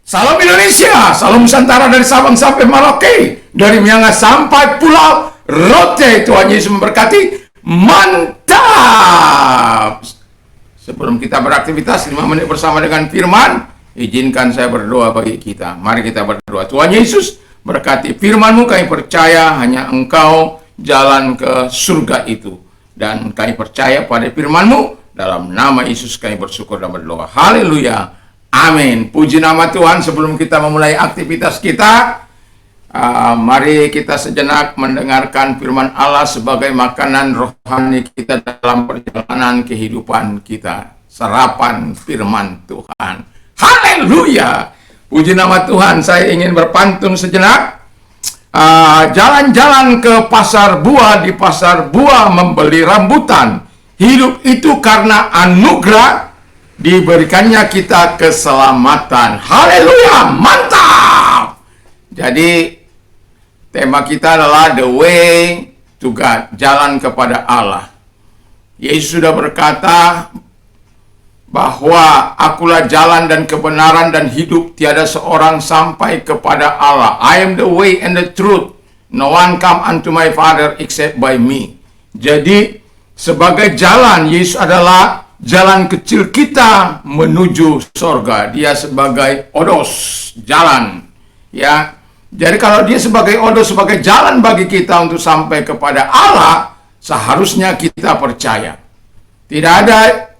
Salam Indonesia, salam Nusantara dari Sabang sampai Merauke, dari Miangas sampai Pulau Rote. Tuhan Yesus memberkati. Mantap. Sebelum kita beraktivitas 5 menit bersama dengan firman, izinkan saya berdoa bagi kita. Mari kita berdoa. Tuhan Yesus, berkati firman-Mu, kami percaya hanya Engkau jalan ke surga itu. Dan kami percaya pada firman-Mu. Dalam nama Yesus kami bersyukur dan berdoa. Haleluya. Amin. Puji nama Tuhan. Sebelum kita memulai aktivitas kita, mari kita sejenak mendengarkan firman Allah sebagai makanan rohani kita dalam perjalanan kehidupan kita. Sarapan firman Tuhan. Haleluya. Puji nama Tuhan. Saya ingin berpantun sejenak. Jalan-jalan ke pasar buah, di pasar buah membeli rambutan. Hidup itu karena anugerah, diberikannya kita keselamatan. Haleluya, mantap. Jadi tema kita adalah the way to God, jalan kepada Allah. Yesus sudah berkata bahwa akulah jalan dan kebenaran dan hidup, tiada seorang sampai kepada Allah. I am the way and the truth, no one come unto my Father except by me. Jadi sebagai jalan, Yesus adalah jalan kecil kita menuju surga. Dia sebagai odos, jalan. Ya. Jadi kalau dia sebagai odos, sebagai jalan bagi kita untuk sampai kepada Allah, seharusnya kita percaya. Tidak ada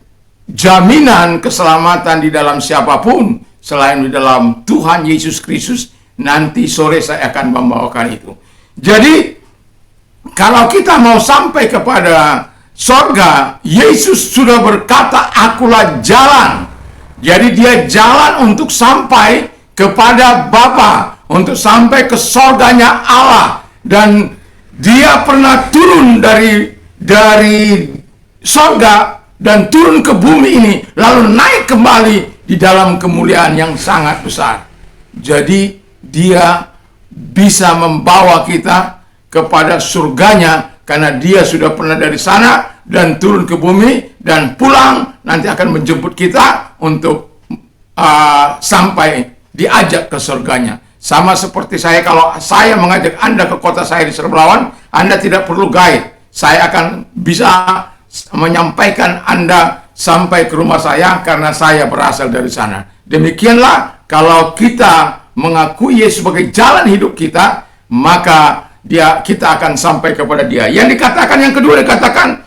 jaminan keselamatan di dalam siapapun selain di dalam Tuhan Yesus Kristus. Nanti sore saya akan membawakan itu. Jadi kalau kita mau sampai kepada surga, Yesus sudah berkata, akulah jalan. Jadi dia jalan untuk sampai kepada Bapa, untuk sampai ke surganya Allah. Dan dia pernah turun dari surga dan turun ke bumi ini, lalu naik kembali di dalam kemuliaan yang sangat besar. Jadi dia bisa membawa kita kepada surganya, karena dia sudah pernah dari sana dan turun ke bumi dan pulang, nanti akan menjemput kita untuk sampai diajak ke surganya. Sama seperti saya, kalau saya mengajak Anda ke kota saya di Serbelawan, Anda tidak perlu guide. Saya akan bisa menyampaikan Anda sampai ke rumah saya karena saya berasal dari sana. Demikianlah kalau kita mengakui Yesus sebagai jalan hidup kita, maka kita akan sampai kepada dia. Yang dikatakan yang kedua, dikatakan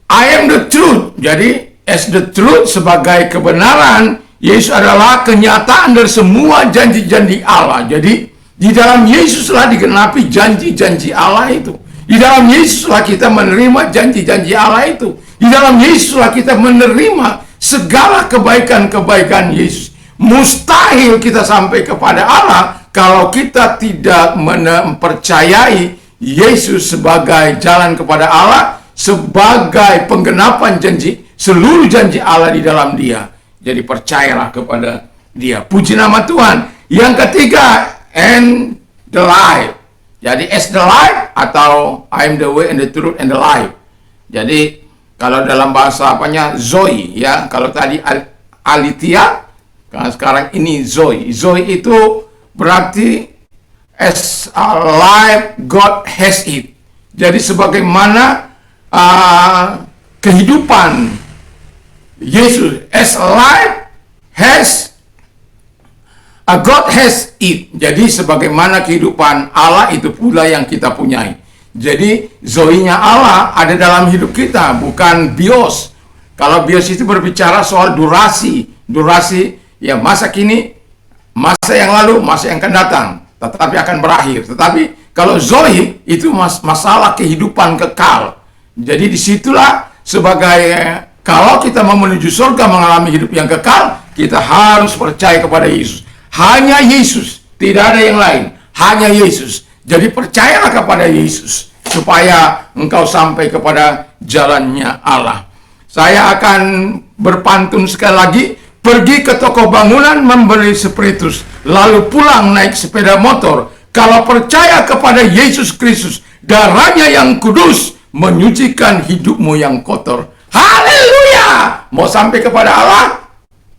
I am the truth. Jadi as the truth, sebagai kebenaran, Yesus adalah kenyataan dari semua janji-janji Allah. Jadi di dalam Yesuslah digenapi janji-janji Allah itu. Di dalam Yesuslah kita menerima janji-janji Allah itu. Di dalam Yesuslah kita menerima segala kebaikan-kebaikan Yesus. Mustahil kita sampai kepada Allah kalau kita tidak mempercayai Yesus sebagai jalan kepada Allah, sebagai penggenapan janji, seluruh janji Allah di dalam dia. Jadi percayalah kepada dia. Puji nama Tuhan. Yang ketiga, and the life. Jadi as the life, atau I am the way and the truth and the life. Jadi kalau dalam bahasa apanya, Zoe, ya. Kalau tadi Alitia, sekarang ini Zoe. Zoe itu berarti as a life God has it. Jadi sebagaimana kehidupan Yesus as a life has God has it. Jadi sebagaimana kehidupan Allah, itu pula yang kita punyai. Jadi zoinya Allah ada dalam hidup kita, bukan bios. Kalau bios itu berbicara soal durasi ya, masa kini, masa yang lalu, masa yang akan datang, tetapi akan berakhir. Tetapi kalau zoe itu masalah kehidupan kekal. Jadi disitulah sebagai, kalau kita mau menuju surga, mengalami hidup yang kekal, kita harus percaya kepada Yesus. Hanya Yesus, tidak ada yang lain. Hanya Yesus. Jadi percayalah kepada Yesus supaya engkau sampai kepada jalannya Allah. Saya akan berpantun sekali lagi. Pergi ke toko bangunan membeli spiritus, lalu pulang naik sepeda motor. Kalau percaya kepada Yesus Kristus, darahnya yang kudus menyucikan hidupmu yang kotor. Haleluya! Mau sampai kepada Allah?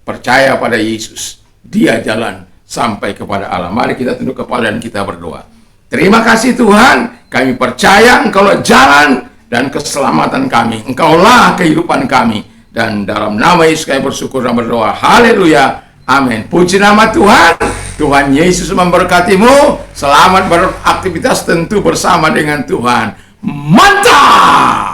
Percaya pada Yesus. dia jalan sampai kepada Allah. Mari kita tunduk kepala dan kita berdoa. Terima kasih Tuhan, kami percaya Engkaulah jalan dan keselamatan kami. Engkaulah kehidupan kami. Dan dalam nama Yesus kami bersyukur dan berdoa. Haleluya. Amin. Puji nama Tuhan. Tuhan Yesus memberkatimu. Selamat beraktivitas tentu bersama dengan Tuhan. Mantap!